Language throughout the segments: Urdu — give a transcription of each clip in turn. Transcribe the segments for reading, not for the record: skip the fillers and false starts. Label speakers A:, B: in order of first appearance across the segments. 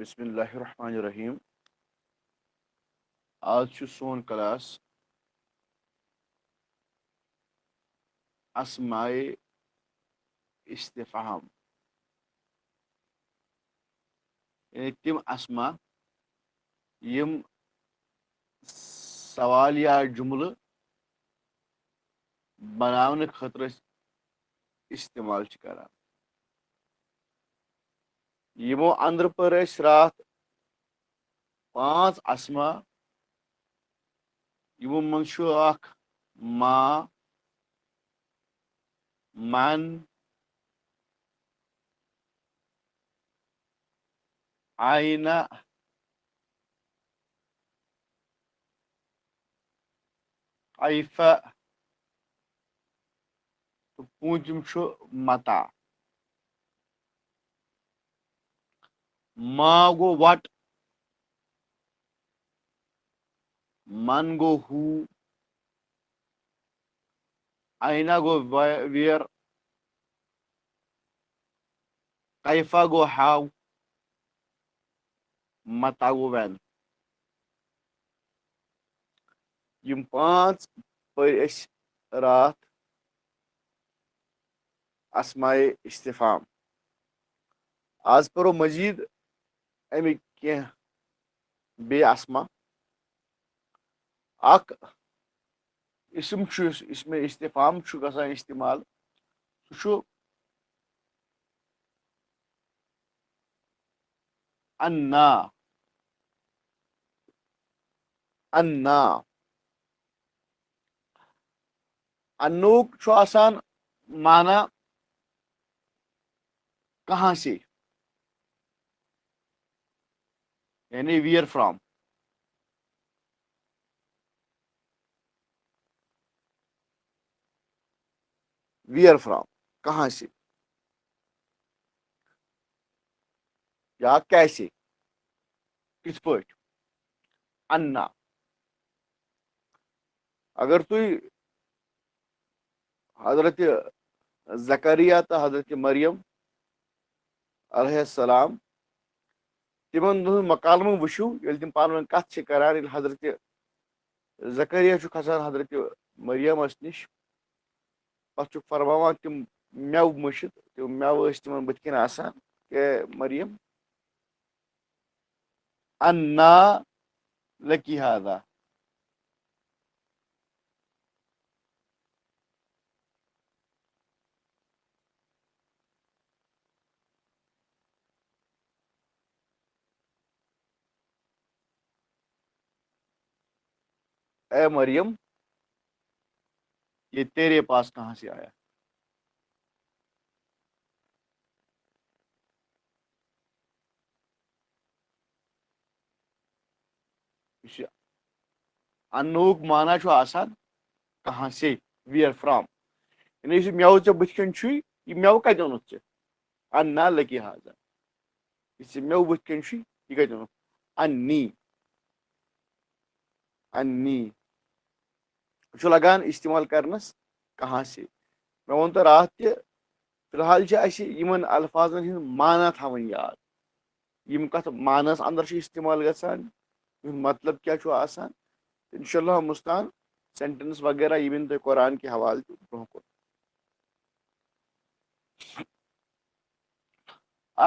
A: بسم اللہ الرحمن الرحیم آج سون کلاس اسماء استفہام یعنی تم اسما یم سوال یا جملہ بناون خاطر استعمال کران یمو اندر پر رات 5 اسما یمو من اخ ما من عین کیف تو پوٗنٛژِم متا ما گو وٹ من گو ہو عینا گو ویر کیفا گو ہاو متا گو وین یم 5 پر رات اسماء استفہام آج پرو مزید امیک کینٛہہ بیٚیہِ اسما اکھ اسم اسم استفہام گژھان استعمال سُہ انا انا انوک آسان مانا کہاں سے یعنی ویئر فرام ویئر فرام کہاں سے یا کیسے کتھ پٲٹھۍ انا اگر تُہۍ حضرت زکریا تو حضرت مریم علیہ السلام تمن دہن مکالمہ وٕچھِو ییٚلہِ تِم پانہٕ ؤنۍ کتھ چھِ کران ییٚلہِ حضرت زکریا چھُ کھسان حضرت مریمس نِش پتہٕ چھُکھ فرماوان تِم میوٕ مٔشِتھ تِم میوٕ ٲسۍ تِمن بٕتھِ کَنۍ آسان کہ مریم انا لکی ہاذا اے مریم یہ تیرے پاس کہاں سے آیا انوک مانا چھُ آسان کہاں سے ویئر فرام یعنی یُس میوٕ ژےٚ بٕتھِ کَنۍ چھُے یہِ میوٕ کتہِ اوٚنُتھ ژےٚ انا لکی ہاذا یُس ژےٚ میوٕ بٕتھِ کَنۍ چھُے یہِ کتہِ اوٚنُتھ انی انی چھُ لگان استعمال کرنس کہاں سے مےٚ ووٚن تۄہہِ راتھ تہِ فی الحال چھِ اَسہِ یِمن الفاظن ہٕنٛدۍ معنا تھاوٕنۍ یاد یِم کتھ معنس اندر چھِ استعمال گژھان یِہُنٛد مطلب کیاہ چھُ آسان انشاء اللہ مستان سینٹینس وغیرہ یِم یِن تۄہہِ قرآن کہِ حوالہٕ تہِ برونٛہہ کُن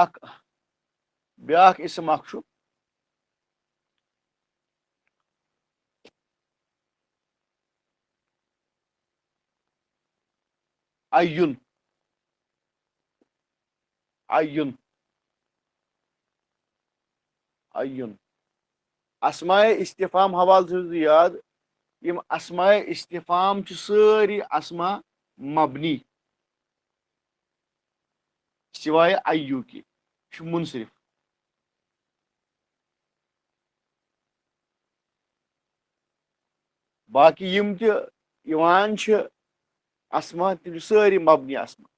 A: اکھ بیاکھ اسم اکھ چھُ عیُن عیُن عیُن اسماء استفہام حوالہٕ تھٲیِو یاد یِم اسماء استفہام چھِ سٲری اسما مبنی سوائے ایو کی چھُ منصرف باقی یِم تہِ یِوان چھِ اسما تِم چھِ سٲری مبنی اسما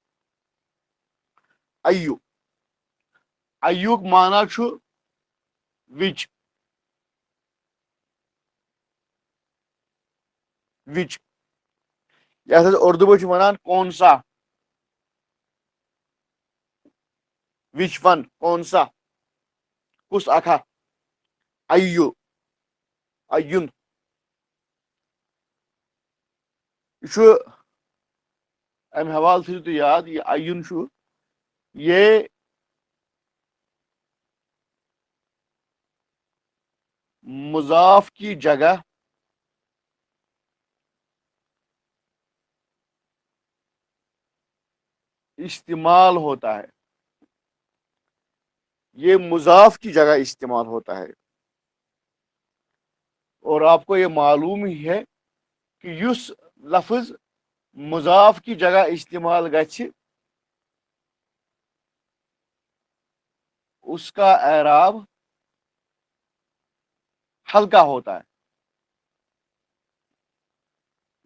A: ایو ایوک مانا چھُ وِچ وِچ یتھ أسۍ اردو پٲٹھۍ چھِ ونان کون سا وِچ ون کون سا کس اکھا ایو ایون یہ امہ حوالہ تھیو تُہۍ یاد یہ ایون یہ مضاف کی جگہ استعمال ہوتا ہے، یہ مضاف کی جگہ استعمال ہوتا ہے، اور آپ کو یہ معلوم ہی ہے کہ اس لفظ مضاف کی جگہ استعمال گژھِ اس کا اعراب ہلکا ہوتا ہے،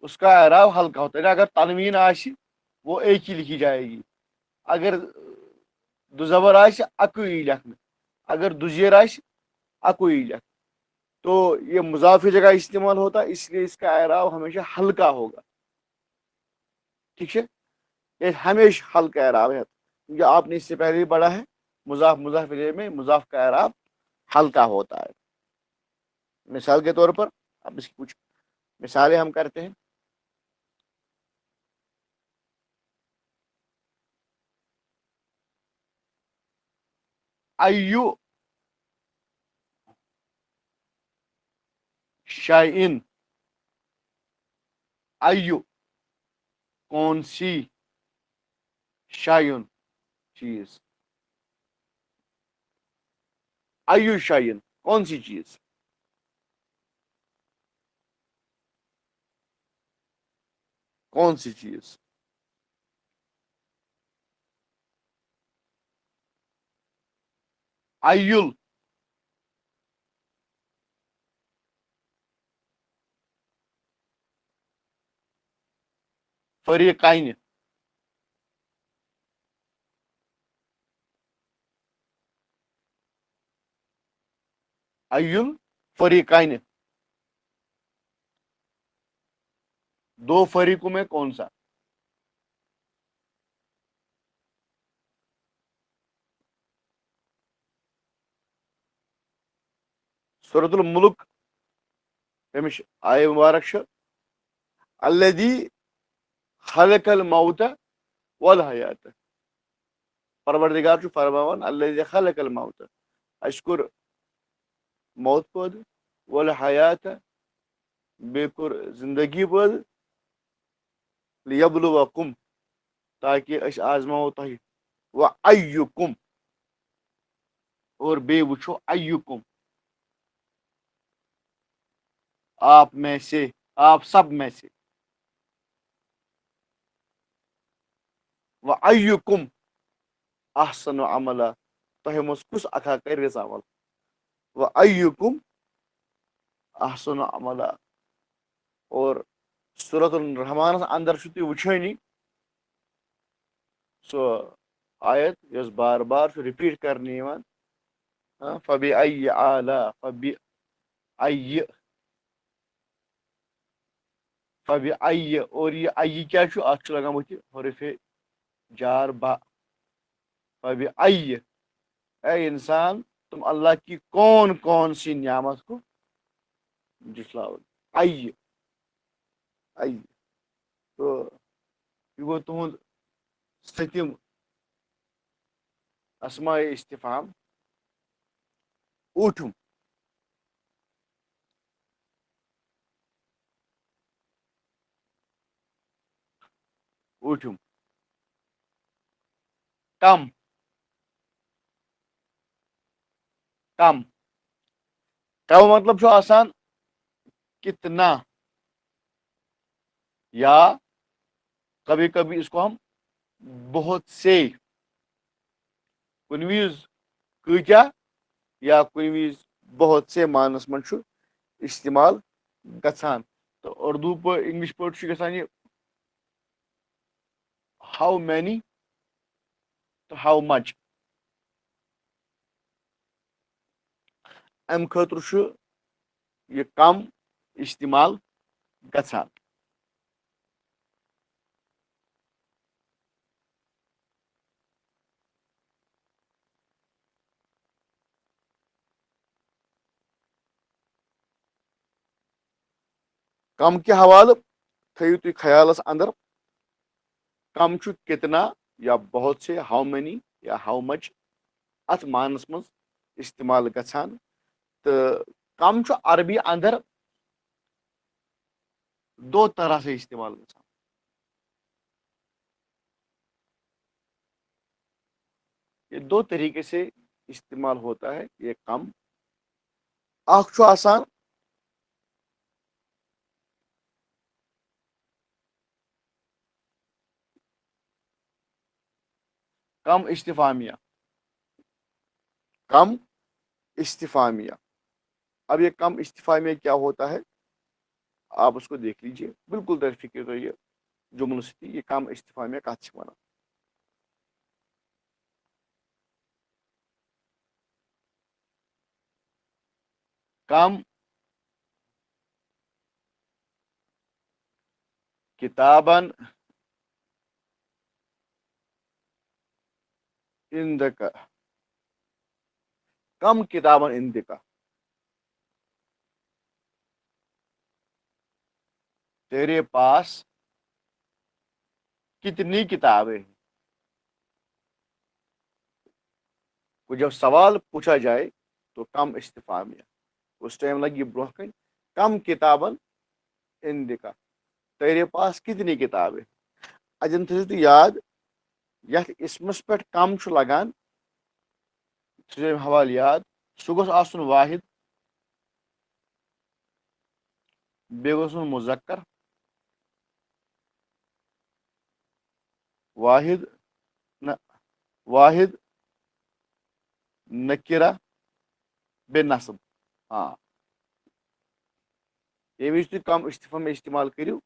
A: اس کا اعراب ہلکا ہوتا ہے، اگر تنوین آشی وہ ایک ہی لکھی جائے گی، اگر دو زبر آسہِ اکُے یی لیکھنہٕ، اگر دُزیر آسہِ اکُے یی لیکھنہٕ، تو یہ مضاف کی جگہ استعمال ہوتا ہے، اس لیے اس کا اعراب ہمیشہ ہلکا ہوگا، ٹھیک ہے، یہ ہمیشہ ہلکا اعراب ہے کیونکہ آپ نے اس سے پہلے ہی پڑھا ہے مضاف مضاف الیہ میں مضاف کا اعراب ہلکا ہوتا ہے۔ مثال کے طور پر اب اس کی کچھ مثالیں ہم کرتے ہیں۔ ایو شیئن، ایو کون سی، شیئن چیز، ایو شیئن کون سی چیز، کون سی چیز، ایل فریقین، ایل فریقین، دو فریقوں میں کون سا، سورۃ الملک امش آئے مبارک چھ الذی خلق الموت والحیات، پروردگار چھُ فرماوان الذی خلق الموت، اَسہِ کوٚر موت پٲدٕ والحیات بیٚیہِ کوٚر زندگی پٲدٕ لیبلوکم تاکہ أسۍ آزماوو تۄہہِ وایُکم اور بیٚیہِ وٕچھو ایُکم آپ میں سے، آپ سب میں سے، وایُکم احسن عملا تۄہہِ منٛز کُس اکھا کرِ رٕژ عمل، وایُکم احسن عملا، اور سورۃ الرحمانس اندر چھُ تُہۍ وٕچھٲنی سۄ آیت یۄس بار بار چھُ رِپیٖٹ کرنہٕ یِوان، فبأي آلاء فبأي اور یہ اَیہِ کیاہ چھُ اتھ چھُ لگان بٕتھِ حرفِ جار با، فبأي اے انسان تم اللہ کی کون سی نعمت کو جھٹلاؤ، اَیہِ تو یہ گوٚو تُہُنٛد سٔتِم اسماء استفہام، اوٗٹھِم، اوٗٹھِم، کم، کم، کم مطلب چھُ آسان کتنا، یا کبھی کبھی اس کو ہم بہت سے، کُنہِ وِزِ کۭتیاہ یا کُنہِ وِزِ بہت سے معنس منٛز چھُ استعمال گژھان، تہٕ اردوٗ پٲٹھۍ انگلش پٲٹھۍ چھُ گژھان یہِ ہاو مینی تہٕ ہاو مچ، امہِ خٲطرٕ چھُ یہِ کم استعمال گژھان۔ کم کے حوالہ تھیو تھی خیالس اندر کم چھُ کتنا یا بہت سے ہاؤ مینی یا ہاؤ مچ ات مانس مز استعمال گژھان تو کم چھُ عربی اندر دو طرح سے استعمال گژھان یہ دو طریقے سے استعمال ہوتا ہے یہ کم اخ چھُ آسان کم استفامیہ کم استفامیہ اب یہ کم استفامیہ کیا ہوتا ہے آپ اس کو دیکھ لیجئے بالکل در فکر رہیے جملہ ستی یہ کم استفامیہ کت چھ ونان کم کتابن عندک کم کتابن عندک تیرے پاس کتنی کتابیں ہیں کو جب سوال پوچھا جائے تو کم استفامیہ اس ٹائم لگی برہ کن کم کتابن عندک تیرے پاس کتنی کتابیں اجن تھٲیزِ تُہۍ یاد یتھ اسمس پٮ۪ٹھ کم چھُ لگان تھٲیزِ حوالہٕ یاد سُہ گوٚژھ آسُن واحد بیٚیہِ گوٚژھ آسُن مُذکر واحد نہ واحد نکرہ بے نصب ہاں یہ وز تھی کم استفام میں استعمال کرو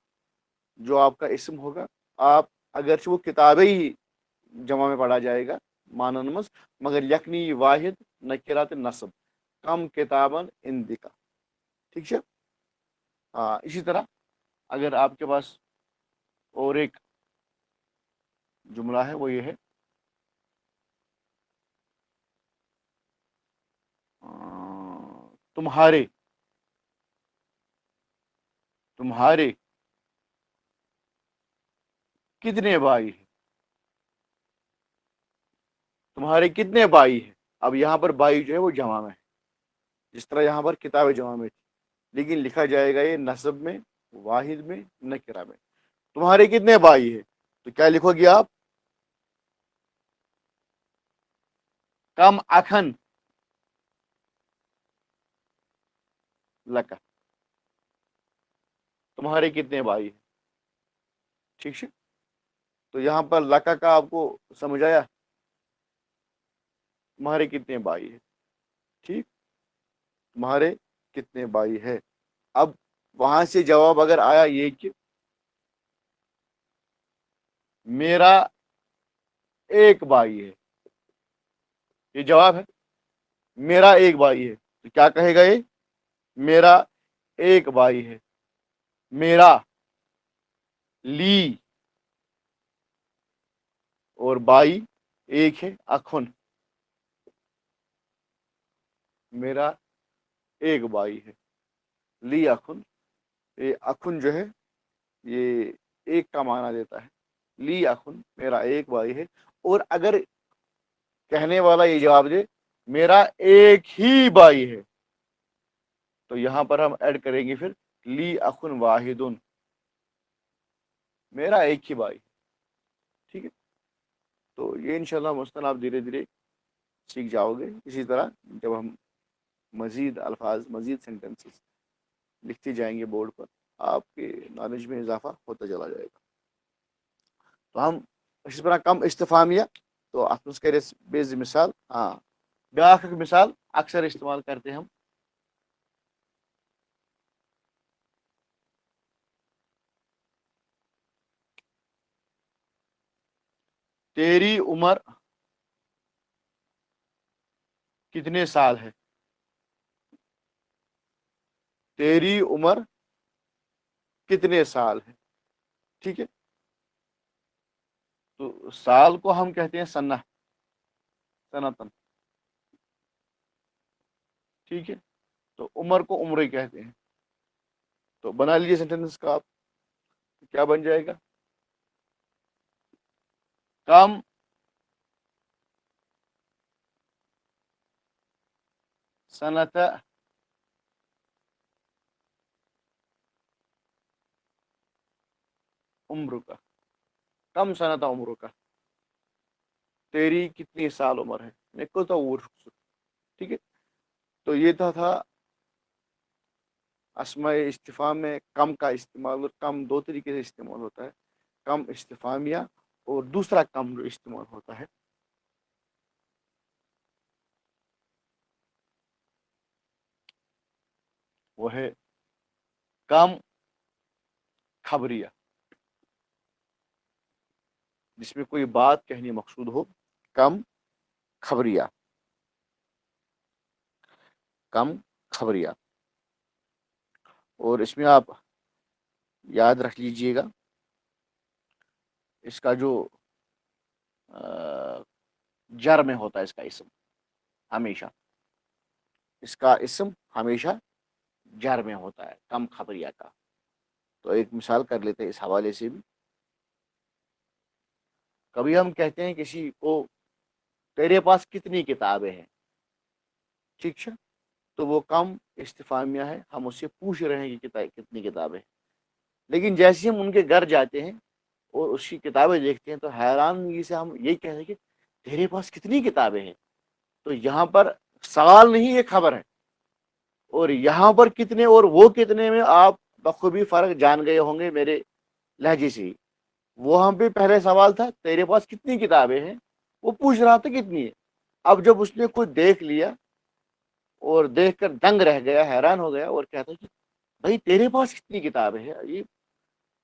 A: جو آپ کا اسم ہوگا آپ اگرچہ وہ کتابیں ہی جمع میں پڑھا جائے گا مانن مز مگر لکھنی واحد نکرات نصب کم کتابن عندک ٹھیک ہے ہاں اسی طرح اگر آپ کے پاس اور ایک جملہ ہے وہ یہ ہے تمہارے تمہارے کتنے بھائی ہیں تمہارے کتنے بھائی ہیں اب یہاں پر بھائی جو ہے وہ جمع میں ہے جس طرح یہاں پر کتابیں جمع میں تھی لیکن لکھا جائے گا یہ نصب میں واحد میں نکرہ میں تمہارے کتنے بھائی ہیں تو کیا لکھو گے آپ کم اکھن لکا تمہارے کتنے بھائی ہیں ٹھیک ہے تو یہاں پر لکا کا آپ کو سمجھ آیا تمہارے کتنے بھائی ہیں ٹھیک تمہارے کتنے بھائی ہے اب وہاں سے جواب اگر آیا یہ کہ میرا ایک بھائی ہے یہ جواب ہے میرا ایک بھائی ہے تو کیا کہے گا یہ میرا ایک بھائی ہے میرا لی اور بائی ایک ہے اخن میرا ایک بھائی ہے لی اخن یہ اخن جو ہے یہ ایک کا معنی دیتا ہے لی اخن میرا ایک بھائی ہے اور اگر کہنے والا یہ جواب دے میرا ایک ہی بھائی ہے تو یہاں پر ہم ایڈ کریں گے پھر لی اخن واحد میرا ایک ہی بھائی ٹھیک ہے تو یہ انشاءاللہ مستن آپ دھیرے دھیرے سیکھ جاؤ گے اسی طرح جب ہم مزید الفاظ مزید سینٹینسز لکھتے جائیں گے بورڈ پر آپ کے نالج میں اضافہ ہوتا چلا جائے گا تو ہم اس طرح کم استفامیہ تو ات مز کر بیٚیہِ زٕ مثال ہاں بیاکھ مثال اکثر استعمال کرتے ہیں ہم تیری عمر کتنے سال ہے تیری عمر کتنے سال ہے ٹھیک ہے تو سال کو ہم کہتے ہیں سنہ سنتن ٹھیک ہے تو عمر کو عمر ہی کہتے ہیں تو بنا لیجیے سینٹینس کا آپ، کیا بن جائے گا؟ کم صنعت عمر کا، کم صنعت عمر کا، تیری کتنی سال عمر ہے، ٹھیک ہے. تو یہ تھا اسماء استفہام میں کم کا استعمال، اور کم دو طریقے سے استعمال ہوتا ہے، کم استفہامیہ اور دوسرا کم جو استعمال ہوتا ہے وہ ہے کم خبریہ، جس میں کوئی بات کہنی مقصود ہو، کم خبریہ، کم خبریہ. اور اس میں آپ یاد رکھ لیجئے گا اس کا جو جر میں ہوتا ہے اس کا اسم، ہمیشہ اس کا اسم ہمیشہ جر میں ہوتا ہے کم خبریہ کا. تو ایک مثال کر لیتے ہیں اس حوالے سے بھی. کبھی ہم کہتے ہیں کسی کو تیرے پاس کتنی کتابیں ہیں، ٹھیک ہے، تو وہ کم استفہامیہ ہے، ہم اس سے پوچھ رہے ہیں کہ کتنی کتابیں، لیکن جیسے ہم ان کے گھر جاتے ہیں اور اس کی کتابیں دیکھتے ہیں تو حیرانگی سے ہم یہی کہتے ہیں کہ تیرے پاس کتنی کتابیں ہیں. تو یہاں پر سوال نہیں، یہ خبر ہے. اور یہاں پر کتنے اور وہ کتنے میں آپ بخوبی فرق جان گئے ہوں گے میرے لہجے سے ہی. وہاں پہ پہلے سوال تھا تیرے پاس کتنی کتابیں ہیں، وہ پوچھ رہا تھا کتنی ہے. اب جب اس نے خود دیکھ لیا اور دیکھ کر دنگ رہ گیا، حیران ہو گیا، اور کہتا کہ بھائی تیرے پاس کتنی کتابیں ہیں،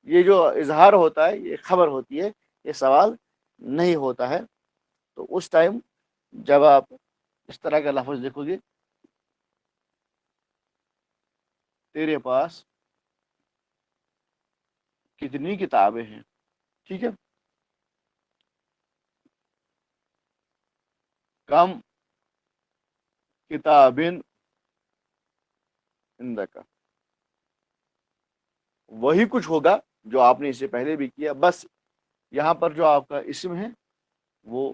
A: یہ جو اظہار ہوتا ہے یہ خبر ہوتی ہے، یہ سوال نہیں ہوتا ہے. تو اس ٹائم جب آپ اس طرح کا لفظ دیکھو گے، تیرے پاس کتنی کتابیں ہیں، ٹھیک ہے، کم کتابن عندک، وہی کچھ ہوگا جو آپ نے اس سے پہلے بھی کیا، بس یہاں پر جو آپ کا اسم ہے وہ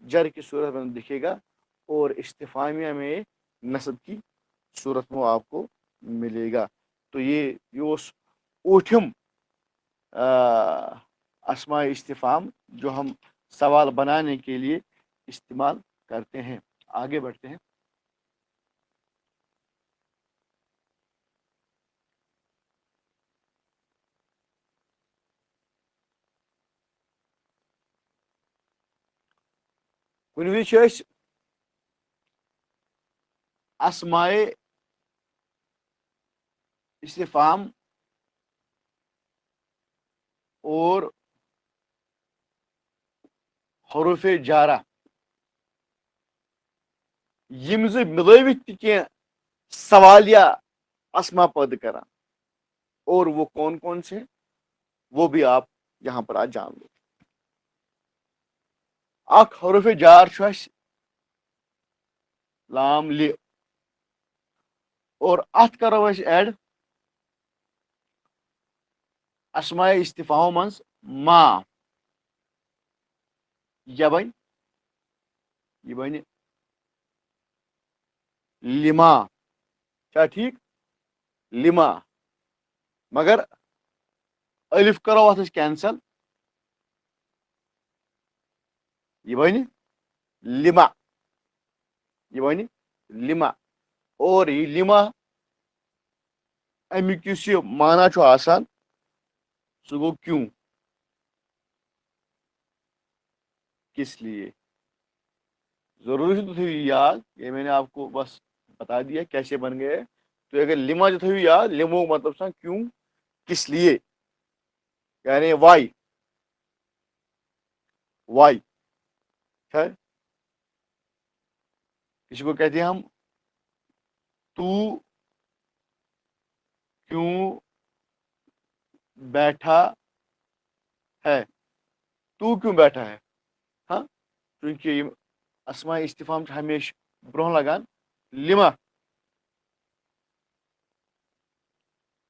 A: جر کی صورت میں دکھے گا اور استفہامیہ میں نصب کی صورت میں آپ کو ملے گا. تو یہ اوٹھم اسماء استفہام جو ہم سوال بنانے کے لیے استعمال کرتے ہیں. آگے بڑھتے ہیں. کُنہِ وِزِ چھِ أسۍ اسماء استفہام اور حروف جارہ یم زٕ ملٲوِتھ تہِ کینٛہہ سوالیہ اسما پٲدٕ کران، اور وہ کون کون سے، وہ بھی آپ یہاں پر آج جان لو. اکھ حروف جار چھُ اَسہِ لام ل، اور اتھ کرو أسۍ ایڈ اسماء استفہام منٛز ما، یہ بنہِ لما، چھا ٹھیک، لما، مگر الف کرو اتھ أسۍ کینسل، یہ بنہِ لما، یہ بنہِ لما. اور یہ لما امیُک یُس یہِ مانا چھُ آسان سُہ گوٚو کیوں، کس لیے. ضروری تو تھوی یاد، یہ میں نے آپ کو بس بتا دیا کیسے بن گئے. تو اگر لما جو تھوی یاد، لمو مطلب سا کیوں، کس لیے، یعنی وائی، وائی ہے. کسی کو کہتے ہیں ہم تو کیوں بیٹھا ہے، تو کیوں بیٹھا ہے. ہاں، چونکہ یہ اسماء استفہام ہمیشہ برونٛہہ لگان لما.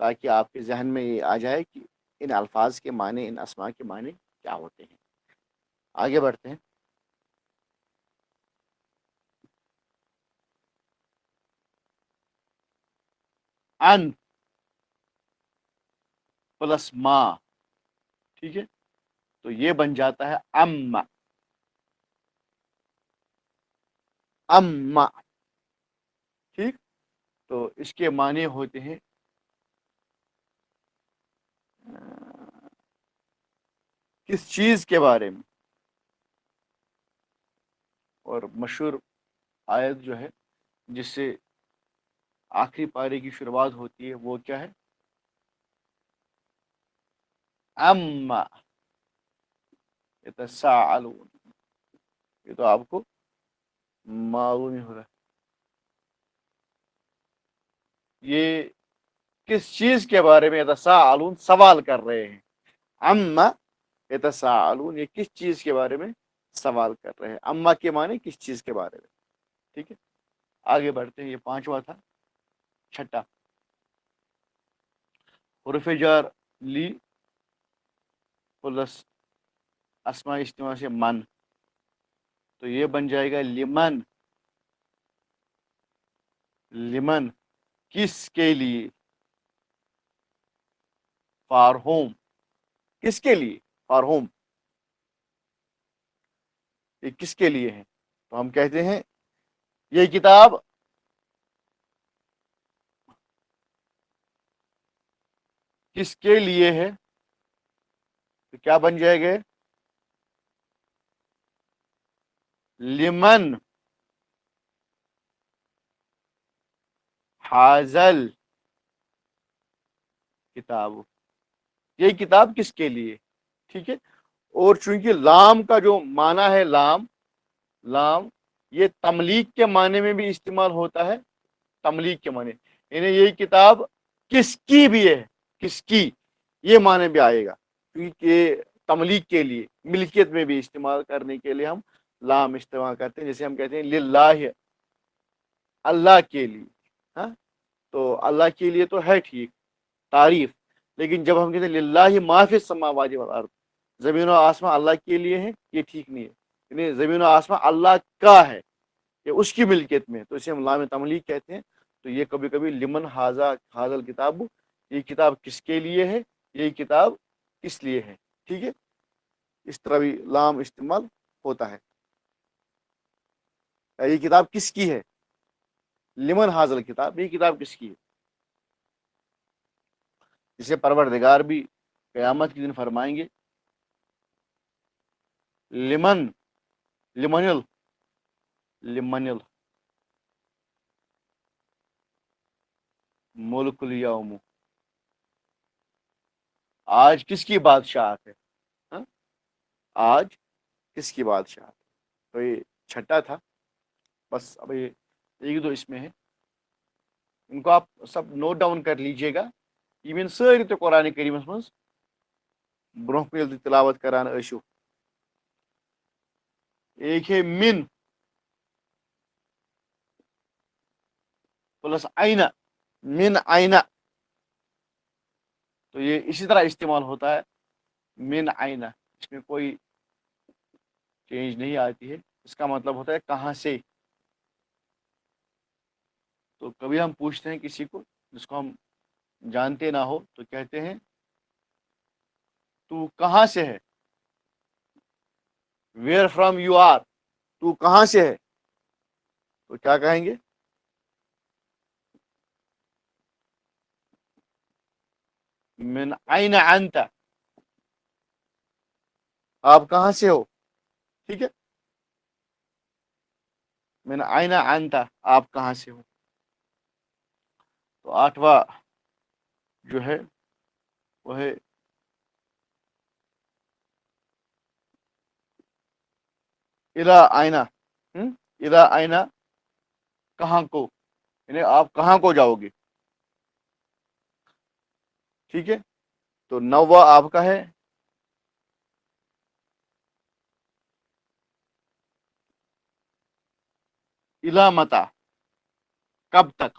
A: تاکہ آپ کے ذہن میں یہ آ جائے کہ ان الفاظ کے معنی، ان اسماء کے معنی کیا ہوتے ہیں۔ آگے بڑھتے ہیں۔ ان پلس ما، ٹھیک ہے، تو یہ بن جاتا ہے ام، ام، ٹھیک۔ تو اس کے معنی ہوتے ہیں کس چیز کے بارے میں، اور مشہور آیت جو ہے جس سے آخری پارے کی شروعات ہوتی ہے وہ کیا ہے؟ اما یتساءلون، یہ تو آپ کو معلوم ہی ہوگا۔ یہ کس چیز کے بارے میں یتساءلون سوال کر رہے ہیں؟ اما یتساءلون، یہ کس چیز کے بارے میں سوال کر رہے ہیں؟ اما کے معنی کس چیز کے بارے میں، ٹھیک ہے۔ آگے بڑھتے ہیں، یہ پانچواں تھا۔ چھٹا، حرف جار لی پلس اسماء اجتماع سے من، تو یہ بن جائے گا لمن، لمن کس کے لیے، فار ہوم، کس کے لیے، فار ہوم، یہ کس کے لیے ہے؟ تو ہم کہتے ہیں یہ کتاب کس کے لیے ہے، تو کیا بن جائے گا؟ لمن حاضل کتاب، یہ کتاب کس کے لیے، ٹھیک ہے۔ اور چونکہ لام کا جو معنی ہے، لام، لام یہ تملیک کے معنی میں بھی استعمال ہوتا ہے، تملیک کے معنی، یعنی یہ کتاب کس کی بھی ہے، کس کی، یہ معنی بھی آئے گا، کیونکہ تملیک کے لیے، ملکیت میں بھی استعمال کرنے کے لیے ہم لام استعمال کرتے ہیں، جیسے ہم کہتے ہیں للہ، اللہ کے لیے، ہاں، تو اللہ کے لیے تو ہے ٹھیک، تعریف، لیکن جب ہم کہتے ہیں للہ ما فی السماوات والارض، زمین و آسمان اللہ کے لیے ہے، یہ ٹھیک نہیں ہے، یعنی زمین و آسمان اللہ کا ہے، یہ اس کی ملکیت میں، تو اسے ہم لام تملیک کہتے ہیں۔ تو یہ کبھی کبھی لمن حاضل کتاب، یہ کتاب کس کے لیے ہے، یہ کتاب کس لیے ہے، ٹھیک ہے، اس طرح بھی لام استعمال ہوتا ہے۔ یہ کتاب کس کی ہے، لمن حاضل کتاب، یہ کتاب کس کی ہے، جسے پروردگار بھی قیامت کے دن فرمائیں گے لمن، لمنل، لمنل ملک الیوم، آج کس کی بادشاہت ہے، ہاں؟ آج کس کی بادشاہت ہے؟ تو یہ چھٹا تھا، بس اب یہ ایک دو اس میں ہے، ان کو آپ سب نوٹ ڈاؤن کر لیجئے گا، یہ ساری تو قرآن کریمس مز برہ پہ تلاوت کران ٲسِو۔ ایک ہے من پلس آئینہ، من آئینہ، تو یہ اسی طرح استعمال ہوتا ہے، من آئینہ، اس میں کوئی چینج نہیں آتی ہے، اس کا مطلب ہوتا ہے کہاں سے۔ تو کبھی ہم پوچھتے ہیں کسی کو جس کو ہم جانتے نہ ہو، تو کہتے ہیں تو کہاں سے ہے، ویئر فرام یو آر، تو کہاں سے ہے، تو کیا کہیں گے؟ من آئین انت، آپ کہاں سے ہو، ٹھیک ہے، من آئین انت، آپ کہاں سے ہو۔ تو آٹھواں جو ہے وہ ہے الا آئینہ، الا آئینہ کہاں کو، یعنی آپ کہاں کو جاؤ گے، ٹھیک ہے۔ تو نوا آپ کا ہے الا متا، کب تک،